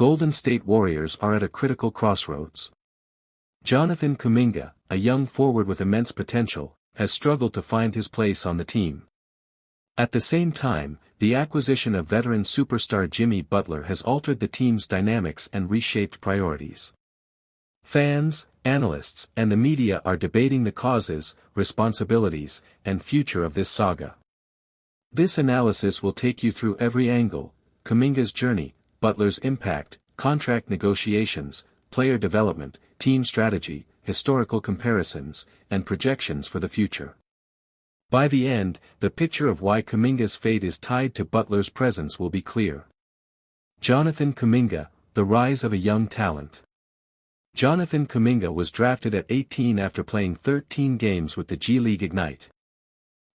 Golden State Warriors are at a critical crossroads. Jonathan Kuminga, a young forward with immense potential, has struggled to find his place on the team. At the same time, the acquisition of veteran superstar Jimmy Butler has altered the team's dynamics and reshaped priorities. Fans, analysts, and the media are debating the causes, responsibilities, and future of this saga. This analysis will take you through every angle: Kuminga's journey, Butler's impact, contract negotiations, player development, team strategy, historical comparisons, and projections for the future. By the end, the picture of why Kuminga's fate is tied to Butler's presence will be clear. Jonathan Kuminga, the rise of a young talent. Jonathan Kuminga was drafted at 18 after playing 13 games with the G League Ignite.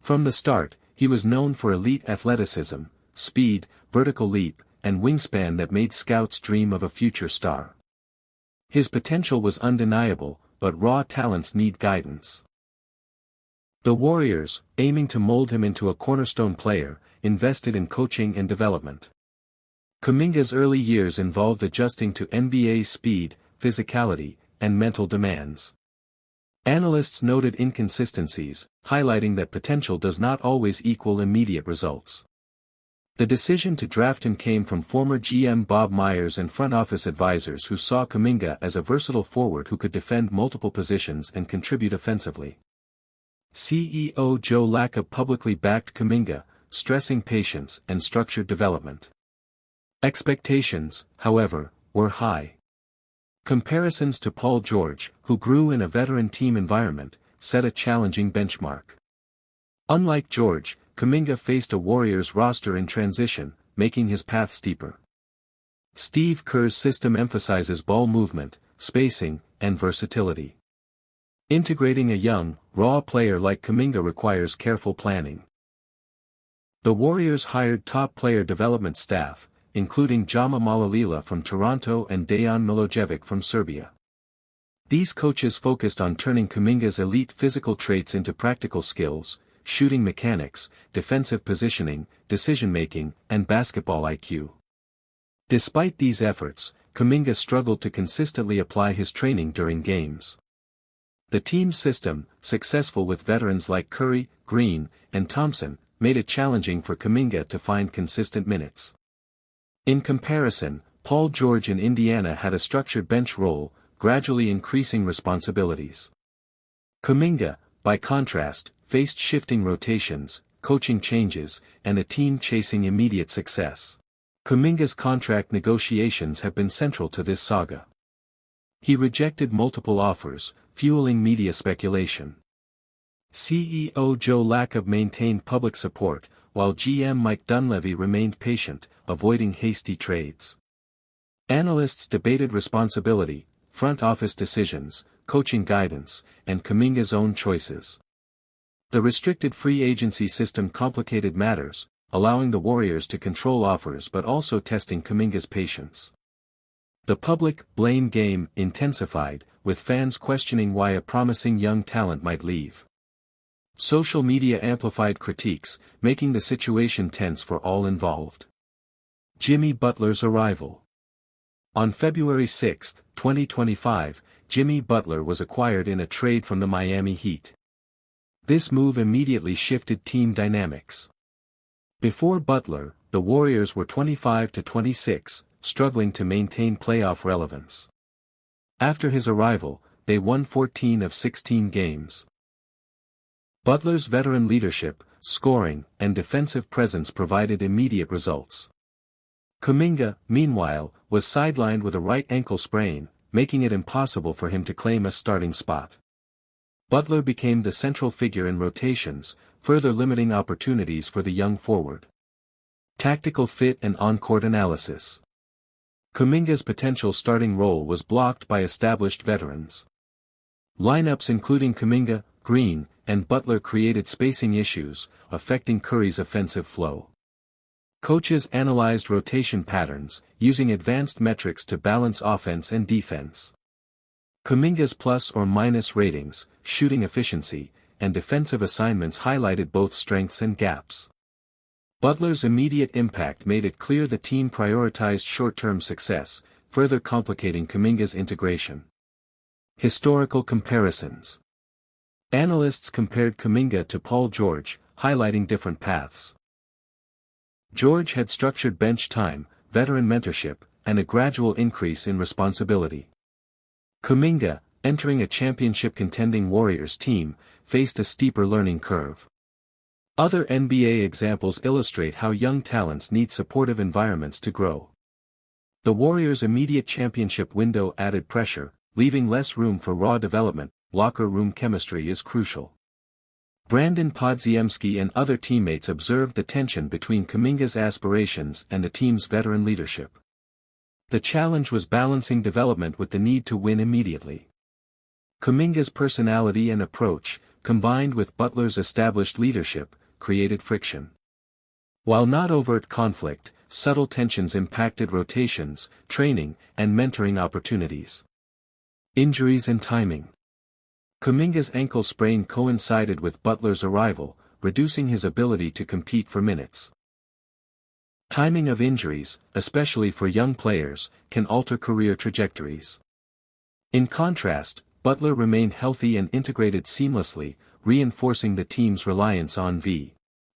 From the start, he was known for elite athleticism, speed, vertical leap, and wingspan that made scouts dream of a future star. His potential was undeniable, but raw talents need guidance. The Warriors, aiming to mold him into a cornerstone player, invested in coaching and development. Kuminga's early years involved adjusting to NBA speed, physicality, and mental demands. Analysts noted inconsistencies, highlighting that potential does not always equal immediate results. The decision to draft him came from former GM Bob Myers and front office advisors who saw Kuminga as a versatile forward who could defend multiple positions and contribute offensively. CEO Joe Lacob publicly backed Kuminga, stressing patience and structured development. Expectations, however, were high. Comparisons to Paul George, who grew in a veteran team environment, set a challenging benchmark. Unlike George, Kuminga faced a Warriors roster in transition, making his path steeper. Steve Kerr's system emphasizes ball movement, spacing, and versatility. Integrating a young, raw player like Kuminga requires careful planning. The Warriors hired top player development staff, including Jama Malalila from Toronto and Dejan Milojevic from Serbia. These coaches focused on turning Kuminga's elite physical traits into practical skills: shooting mechanics, defensive positioning, decision-making, and basketball IQ. Despite these efforts, Kuminga struggled to consistently apply his training during games. The team's system, successful with veterans like Curry, Green, and Thompson, made it challenging for Kuminga to find consistent minutes. In comparison, Paul George in Indiana had a structured bench role, gradually increasing responsibilities. Kuminga, by contrast, faced shifting rotations, coaching changes, and a team chasing immediate success. Kuminga's contract negotiations have been central to this saga. He rejected multiple offers, fueling media speculation. CEO Joe Lacob maintained public support, while GM Mike Dunleavy remained patient, avoiding hasty trades. Analysts debated responsibility, front office decisions, coaching guidance, and Kuminga's own choices. The restricted free agency system complicated matters, allowing the Warriors to control offers but also testing Kuminga's patience. The public blame game intensified, with fans questioning why a promising young talent might leave. Social media amplified critiques, making the situation tense for all involved. Jimmy Butler's arrival. On February 6, 2025, Jimmy Butler was acquired in a trade from the Miami Heat. This move immediately shifted team dynamics. Before Butler, the Warriors were 25-26, struggling to maintain playoff relevance. After his arrival, they won 14 of 16 games. Butler's veteran leadership, scoring, and defensive presence provided immediate results. Kuminga, meanwhile, was sidelined with a right ankle sprain, making it impossible for him to claim a starting spot. Butler became the central figure in rotations, further limiting opportunities for the young forward. Tactical fit and on-court analysis. Kuminga's potential starting role was blocked by established veterans. Lineups including Kuminga, Green, and Butler created spacing issues, affecting Curry's offensive flow. Coaches analyzed rotation patterns, using advanced metrics to balance offense and defense. Kuminga's plus or minus ratings, shooting efficiency, and defensive assignments highlighted both strengths and gaps. Butler's immediate impact made it clear the team prioritized short-term success, further complicating Kuminga's integration. Historical comparisons. Analysts compared Kuminga to Paul George, highlighting different paths. George had structured bench time, veteran mentorship, and a gradual increase in responsibility. Kuminga, entering a championship-contending Warriors team, faced a steeper learning curve. Other NBA examples illustrate how young talents need supportive environments to grow. The Warriors' immediate championship window added pressure, leaving less room for raw development. Locker room chemistry is crucial. Brandon Podziemski and other teammates observed the tension between Kuminga's aspirations and the team's veteran leadership. The challenge was balancing development with the need to win immediately. Kuminga's personality and approach, combined with Butler's established leadership, created friction. While not overt conflict, subtle tensions impacted rotations, training, and mentoring opportunities. Injuries and timing. Kuminga's ankle sprain coincided with Butler's arrival, reducing his ability to compete for minutes. Timing of injuries, especially for young players, can alter career trajectories. In contrast, Butler remained healthy and integrated seamlessly, reinforcing the team's reliance on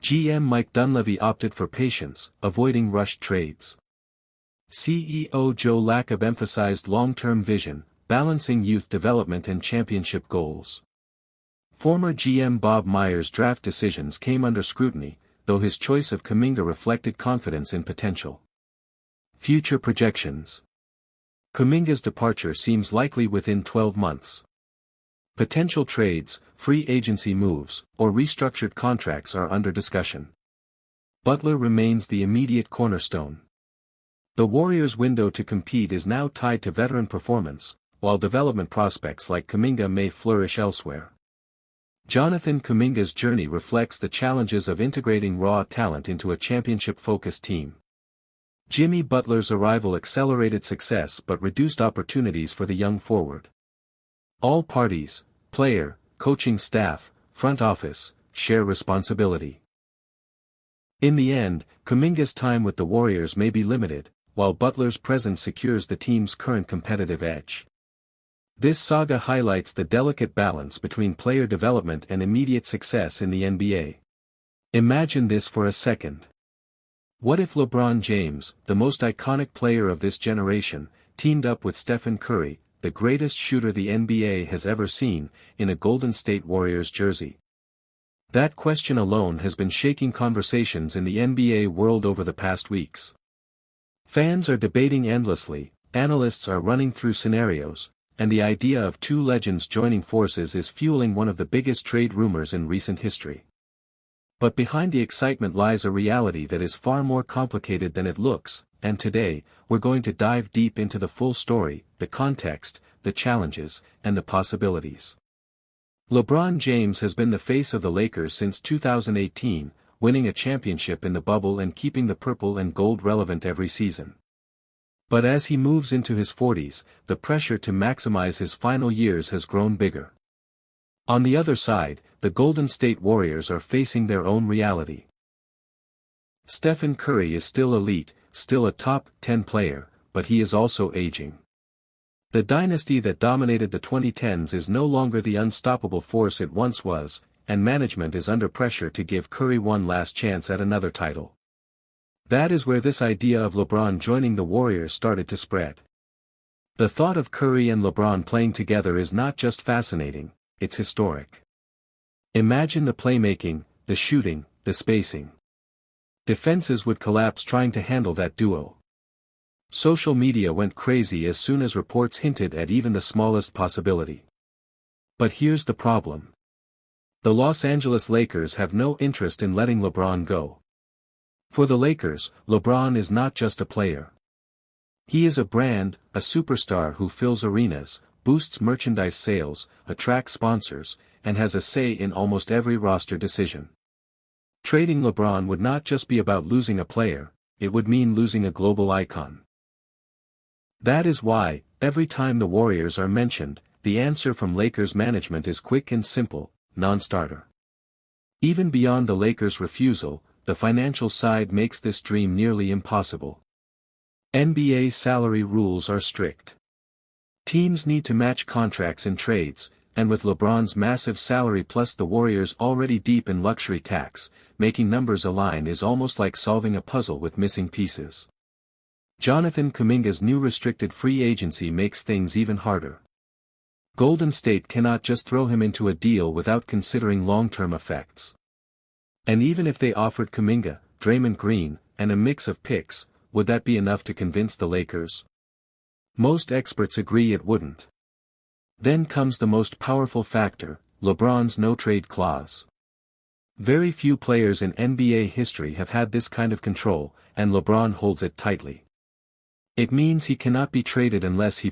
GM Mike Dunleavy opted for patience, avoiding rushed trades. CEO Joe Lacob emphasized long-term vision, balancing youth development and championship goals. Former GM Bob Myers' draft decisions came under scrutiny, though his choice of Kuminga reflected confidence in potential. Future projections. Kuminga's departure seems likely within 12 months. Potential trades, free agency moves, or restructured contracts are under discussion. Butler remains the immediate cornerstone. The Warriors' window to compete is now tied to veteran performance, while development prospects like Kuminga may flourish elsewhere. Jonathan Kuminga's journey reflects the challenges of integrating raw talent into a championship-focused team. Jimmy Butler's arrival accelerated success but reduced opportunities for the young forward. All parties, player, coaching staff, front office, share responsibility. In the end, Kuminga's time with the Warriors may be limited, while Butler's presence secures the team's current competitive edge. This saga highlights the delicate balance between player development and immediate success in the NBA. Imagine this for a second. What if LeBron James, the most iconic player of this generation, teamed up with Stephen Curry, the greatest shooter the NBA has ever seen, in a Golden State Warriors jersey? That question alone has been shaking conversations in the NBA world over the past weeks. Fans are debating endlessly, analysts are running through scenarios, and the idea of two legends joining forces is fueling one of the biggest trade rumors in recent history. But behind the excitement lies a reality that is far more complicated than it looks, and today, we're going to dive deep into the full story, the context, the challenges, and the possibilities. LeBron James has been the face of the Lakers since 2018, winning a championship in the bubble and keeping the purple and gold relevant every season. But as he moves into his 40s, the pressure to maximize his final years has grown bigger. On the other side, the Golden State Warriors are facing their own reality. Stephen Curry is still elite, still a top 10 player, but he is also aging. The dynasty that dominated the 2010s is no longer the unstoppable force it once was, and management is under pressure to give Curry one last chance at another title. That is where this idea of LeBron joining the Warriors started to spread. The thought of Curry and LeBron playing together is not just fascinating, it's historic. Imagine the playmaking, the shooting, the spacing. Defenses would collapse trying to handle that duo. Social media went crazy as soon as reports hinted at even the smallest possibility. But here's the problem. The Los Angeles Lakers have no interest in letting LeBron go. For the Lakers, LeBron is not just a player. He is a brand, a superstar who fills arenas, boosts merchandise sales, attracts sponsors, and has a say in almost every roster decision. Trading LeBron would not just be about losing a player, it would mean losing a global icon. That is why, every time the Warriors are mentioned, the answer from Lakers management is quick and simple: non-starter. Even beyond the Lakers' refusal, the financial side makes this dream nearly impossible. NBA salary rules are strict. Teams need to match contracts in trades, and with LeBron's massive salary plus the Warriors already deep in luxury tax, making numbers align is almost like solving a puzzle with missing pieces. Jonathan Kuminga's new restricted free agency makes things even harder. Golden State cannot just throw him into a deal without considering long-term effects. And even if they offered Kuminga, Draymond Green, and a mix of picks, would that be enough to convince the Lakers? Most experts agree it wouldn't. Then comes the most powerful factor, LeBron's no-trade clause. Very few players in NBA history have had this kind of control, and LeBron holds it tightly. It means he cannot be traded unless he